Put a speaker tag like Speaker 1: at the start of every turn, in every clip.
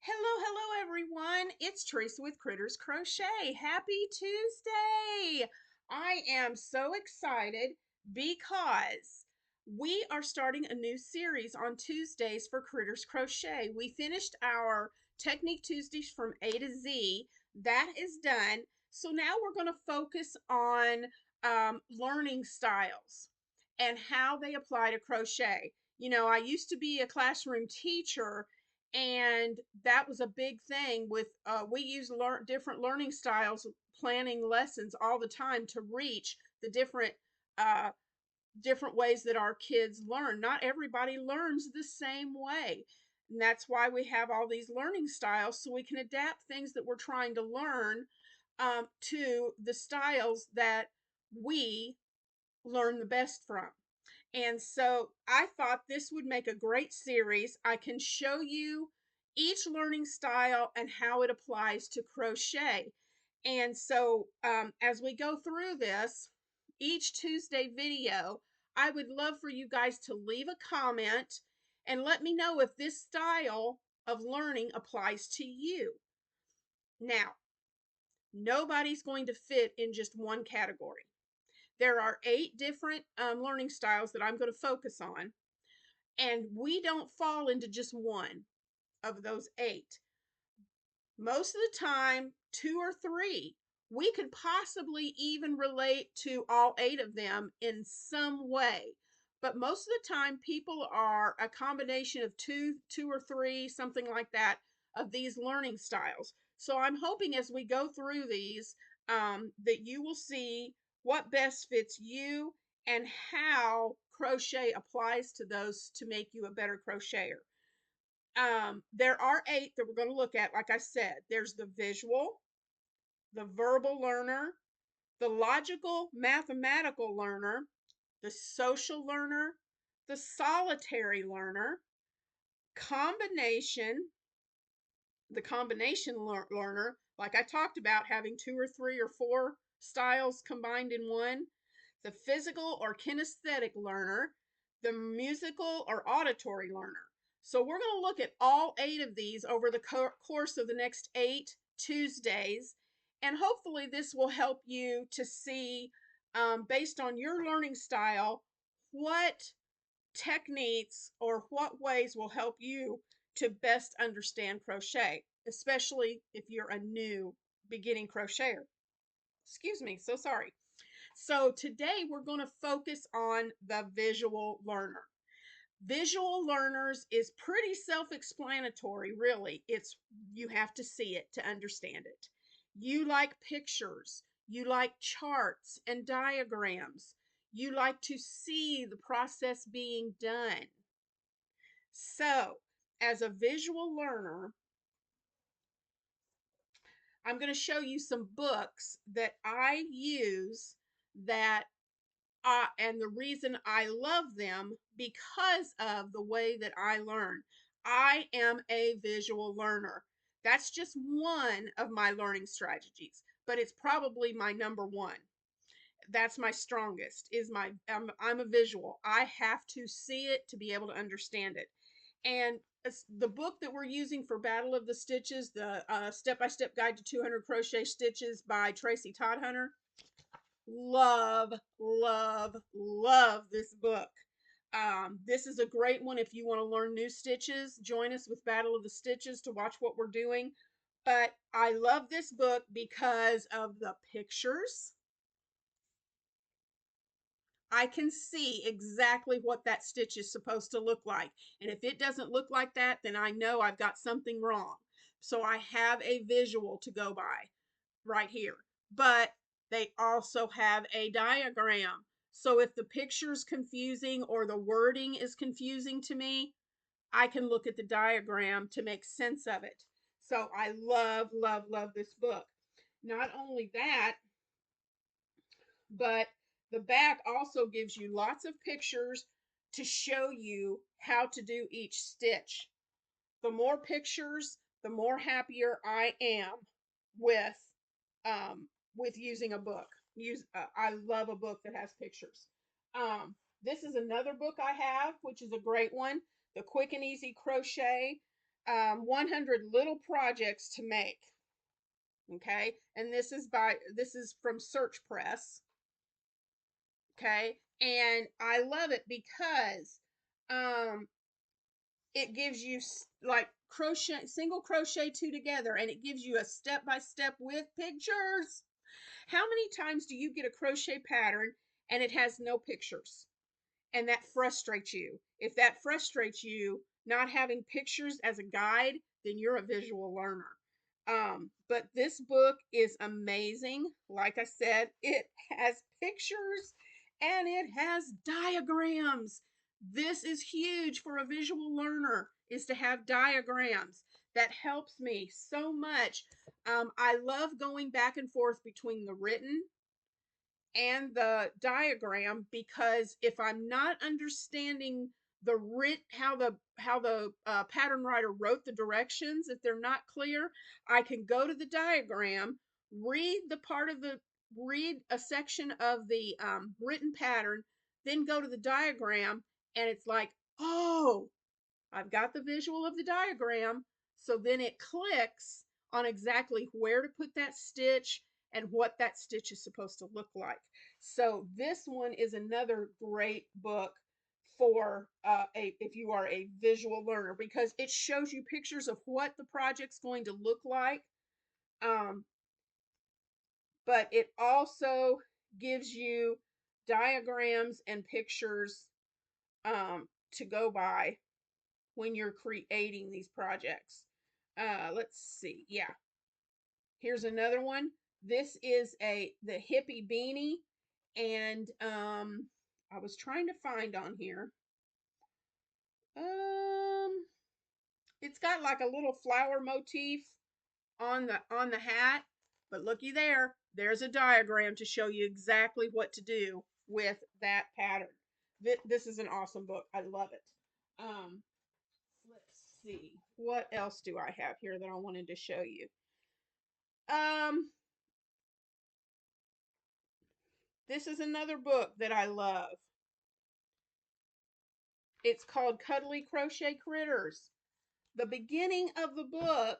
Speaker 1: Hello everyone. It's Teresa with Critters Crochet. Happy Tuesday. I am so excited because we are starting a new series on Tuesdays for Critters Crochet. We finished our Technique Tuesdays from A to Z. That is done. So now we're going to focus on learning styles and how they apply to crochet. You know, I used to be a classroom teacher, and that was a big thing with we use different learning styles, planning lessons all the time to reach the uh, different ways that our kids learn. Not everybody learns the same way, and that's why we have all these learning styles, so we can adapt things that we're trying to learn to the styles that we learn the best from. And so I thought this would make a great series. I can show you each learning style and how it applies to crochet. And so as we go through this, each Tuesday video, I would love for you guys to leave a comment and let me know if this style of learning applies to you. Now, nobody's going to fit in just one category. There are 8 different learning styles that I'm going to focus on, and we don't fall into just one of those 8. Most of the time, 2 or 3. We could possibly even relate to all 8 of them in some way. But most of the time, people are a combination of two or three, something like that, of these learning styles. So I'm hoping as we go through these, that you will see what best fits you and how crochet applies to those to make you a better crocheter. There are 8 that we're going to look at. Like I said, there's the visual, the verbal learner, the logical mathematical learner, the social learner, the solitary learner, combination, the combination learner, like I talked about, having 2 or 3 or 4 styles combined in one, the physical or kinesthetic learner, the musical or auditory learner. So we're going to look at all 8 of these over the course of the next 8 Tuesdays, and hopefully this will help you to see, based on your learning style, what techniques or what ways will help you to best understand crochet, especially if you're a new beginning crocheter. Excuse me, so sorry. So today we're going to focus on the visual learner. Visual learners is pretty self-explanatory, really. It's you have to see it to understand it. You like pictures, you like charts and diagrams. You like to see the process being done. So, as a visual learner, I'm going to show you some books that I use that and the reason I love them because of the way that I learn. I am a visual learner. That's just one of my learning strategies, but it's probably my number one. That's my strongest, is I'm a visual. I have to see it to be able to understand it. And the book that we're using for Battle of the Stitches, the step-by-step guide to 200 crochet stitches by Tracy Hunter. Love, love, love this book. This is a great one if you want to learn new stitches. Join us with Battle of the Stitches to watch what we're doing. But I love this book because of the pictures. I can see exactly what that stitch is supposed to look like. And if it doesn't look like that, then I know I've got something wrong. So I have a visual to go by right here. But they also have a diagram. So if the picture's confusing or the wording is confusing to me, I can look at the diagram to make sense of it. So I love, love, love this book. Not only that, but the back also gives you lots of pictures to show you how to do each stitch. The more pictures, the more happier I am with using a book. I love a book that has pictures. This is another book I have, which is a great one, The Quick and Easy Crochet. 100 little projects to make. Okay, and this is from Search Press. Okay, and I love it because um, it gives you like crochet, single crochet two together, and it gives you a step by step with pictures. How many times do you get a crochet pattern and it has no pictures? And that frustrates you. If that frustrates you, not having pictures as a guide, then you're a visual learner. But this book is amazing. Like I said, it has pictures and it has diagrams. This is huge for a visual learner, is to have diagrams. That helps me so much. I love going back and forth between the written and the diagram, because if I'm not understanding how the pattern writer wrote the directions, if they're not clear, I can go to the diagram, read read a section of the written pattern, then go to the diagram, and it's like, oh, I've got the visual of the diagram. So then it clicks on exactly where to put that stitch and what that stitch is supposed to look like. So this one is another great book for if you are a visual learner, because it shows you pictures of what the project's going to look like. Um, but it also gives you diagrams and pictures to go by when you're creating these projects. Let's see. Yeah. Here's another one. This is the hippie beanie. And I was trying to find on here. Um, it's got like a little flower motif on the hat, but looky there. There's a diagram to show you exactly what to do with that pattern. This is an awesome book. I love it. Um, let's see. What else do I have here that I wanted to show you? Um, this is another book that I love. It's called Cuddly Crochet Critters. The beginning of the book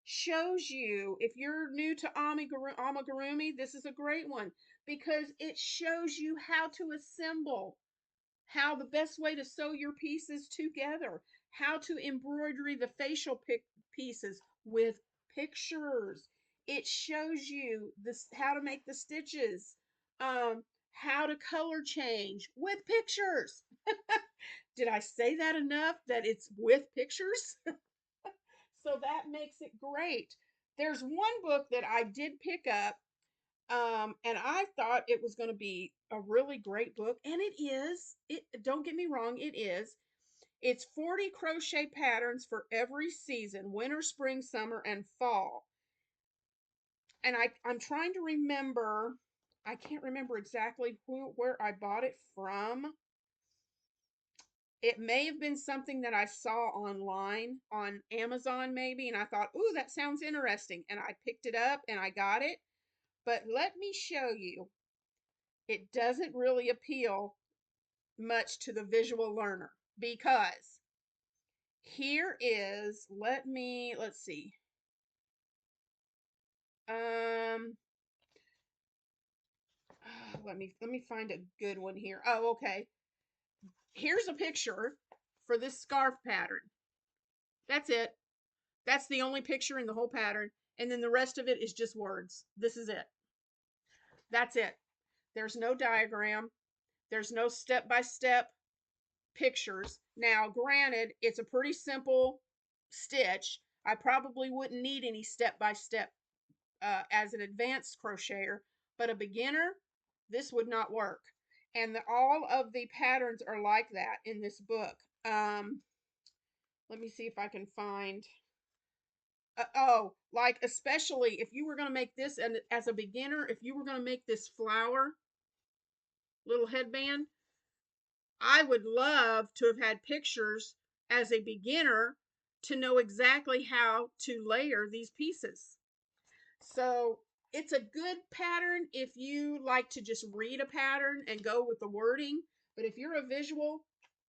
Speaker 1: shows you, if you're new to amigurumi, this is a great one, because it shows you how to assemble, how the best way to sew your pieces together, how to embroidery the facial pieces with pictures. It shows you this, how to make the stitches, how to color change with pictures. Did I say that enough, that it's with pictures? So that makes it great. There's one book that I did pick up, and I thought it was going to be a really great book, and it is. It, don't get me wrong, it is. It's 40 crochet patterns for every season: winter, spring, summer, and fall. And I'm trying to remember. I can't remember exactly where I bought it from. It may have been something that I saw online on Amazon, maybe, and I thought, ooh, that sounds interesting. And I picked it up and I got it. But let me show you, it doesn't really appeal much to the visual learner, because here is, let's see. Um, let me find a good one here. Oh, okay. Here's a picture for this scarf pattern. That's it. That's the only picture in the whole pattern. And then the rest of it is just words. This is it. That's it. There's no diagram. There's no step-by-step pictures. Now, granted, it's a pretty simple stitch. I probably wouldn't need any step-by-step as an advanced crocheter, but a beginner, this would not work. And all of the patterns are like that in this book. Let me see if I can find. Oh, like especially if you were going to make this, and as a beginner, if you were going to make this flower little headband, I would love to have had pictures as a beginner to know exactly how to layer these pieces. So it's a good pattern if you like to just read a pattern and go with the wording, but if you're a visual,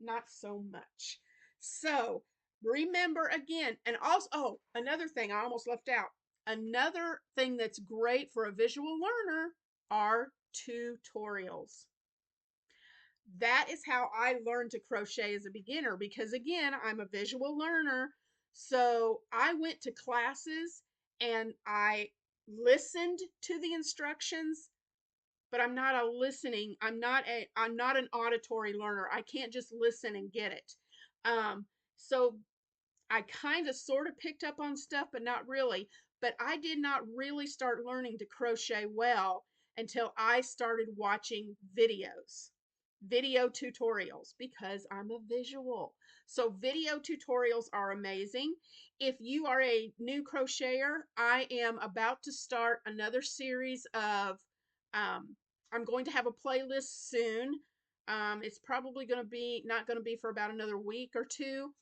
Speaker 1: not so much. So remember again, and also, oh, another thing I almost left out. Another thing that's great for a visual learner are tutorials. That is how I learned to crochet as a beginner, because again, I'm a visual learner. So I went to classes and I listened to the instructions, but I'm not an auditory learner. I can't just listen and get it. So I kind of sort of picked up on stuff, but not really. But I did not really start learning to crochet well until I started watching video tutorials, because I'm a visual. So video tutorials are amazing. If you are a new crocheter, I am about to start another series of, I'm going to have a playlist soon. It's probably going to be not going to be for about another week or two,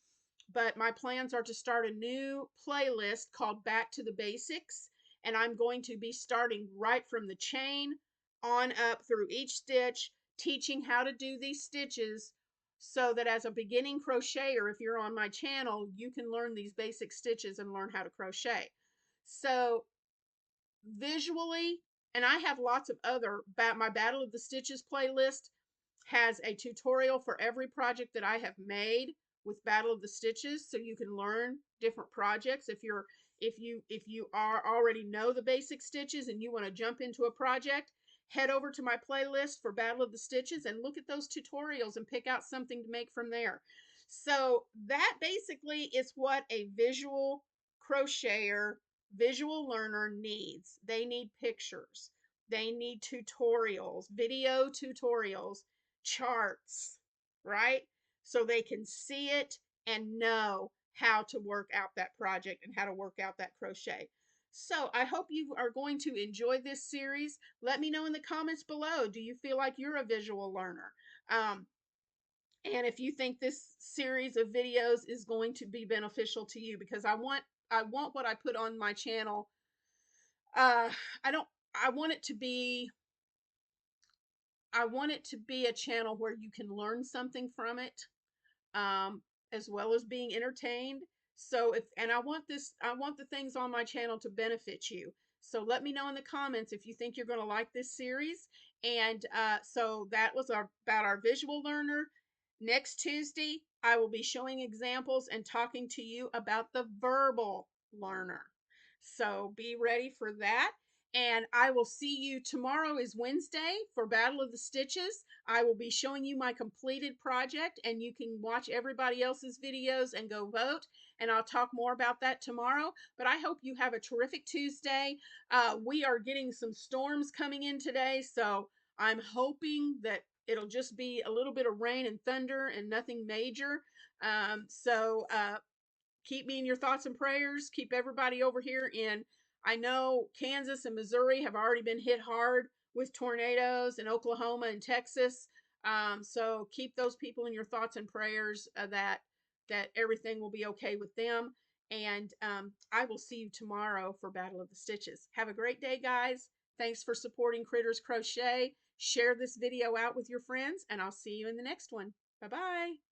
Speaker 1: but my plans are to start a new playlist called Back to the Basics, and I'm going to be starting right from the chain on up through each stitch, teaching how to do these stitches, so that as a beginning crocheter, if you're on my channel, you can learn these basic stitches and learn how to crochet. So visually, and I have lots of other, my Battle of the Stitches playlist has a tutorial for every project that I have made with Battle of the Stitches, so you can learn different projects. If you are already know the basic stitches and you want to jump into a project, head over to my playlist for Battle of the Stitches and look at those tutorials and pick out something to make from there. So that basically is what a visual crocheter, visual learner needs. They need pictures. They need tutorials, video tutorials, charts, right? So they can see it and know how to work out that project and how to work out that crochet. So I hope you are going to enjoy this series. Let me know in the comments below. Do you feel like you're a visual learner? And if you think this series of videos is going to be beneficial to you, because I want what I put on my channel. Uh, I don't. I want it to be. I want it to be a channel where you can learn something from it, um, as well as being entertained. So I want the things on my channel to benefit you. So let me know in the comments if you think you're going to like this series. And so that was about our visual learner. Next Tuesday, I will be showing examples and talking to you about the verbal learner. So be ready for that. And I will see you tomorrow is Wednesday for Battle of the Stitches. I will be showing you my completed project, and you can watch everybody else's videos and go vote. And I'll talk more about that tomorrow. But I hope you have a terrific Tuesday. We are getting some storms coming in today, so I'm hoping that it'll just be a little bit of rain and thunder and nothing major. Keep me in your thoughts and prayers. Keep everybody over here in, I know Kansas and Missouri have already been hit hard with tornadoes, and Oklahoma and Texas. So keep those people in your thoughts and prayers, that everything will be okay with them. And I will see you tomorrow for Battle of the Stitches. Have a great day, guys. Thanks for supporting Critters Crochet. Share this video out with your friends, and I'll see you in the next one. Bye-bye.